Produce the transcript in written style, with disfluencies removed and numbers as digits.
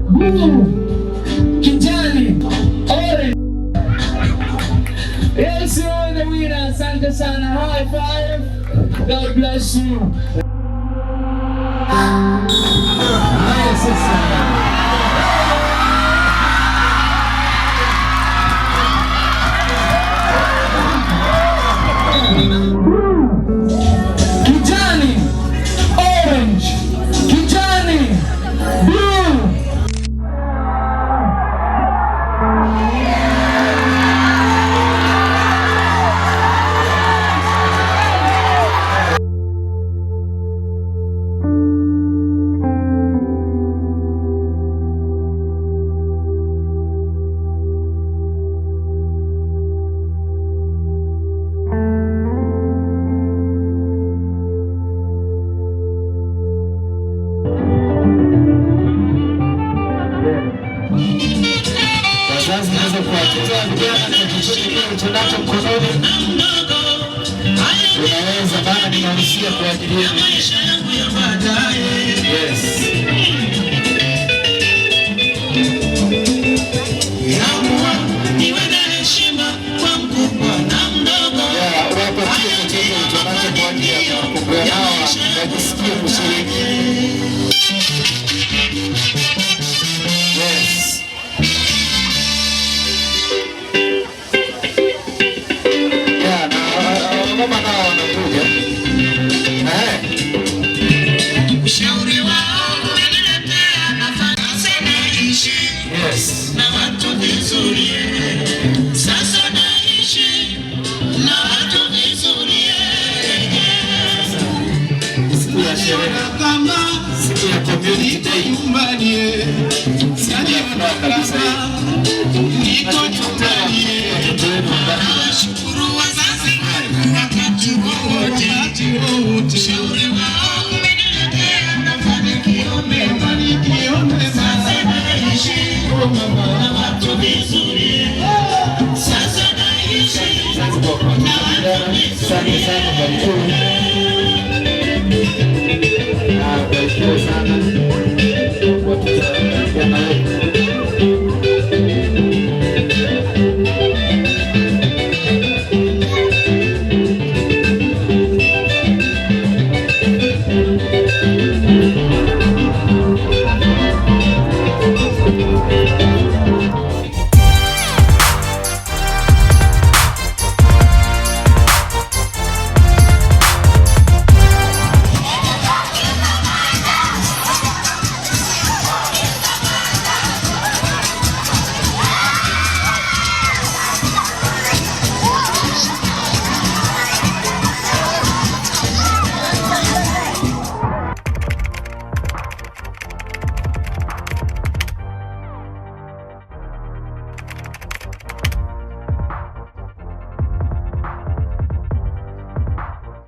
blue, kijani, orange. Yes, you're the winner. Asante sana. High five. God bless you. Yes, kijani, orange, kijani, blue. Wazazi naweza kuwatoa vijana kwa chochote kile ulichonacho mkononi. Unaweza bana, ninahusia kwa ajili yenu. Yes. Wapatie chochote ulichonacho kwa ajili ya kukumbea nao wajisikie kushiriki. Yes. Mama nao wanakuja. Ushauri wao unaniletea nafasi naishi. Yes. Na watu vizuri. Sasa naishi na watu vizuri. Siku ya sherehe kama siku ya community day nyumbani. Sasa kabisa. Niko nyumbani. Nashukuru wazazi wakati wote. Ushauri wao umeniletea mafanikio mema. Sasa naishi na watu vizuri. Sasa naishi na watu vizuri.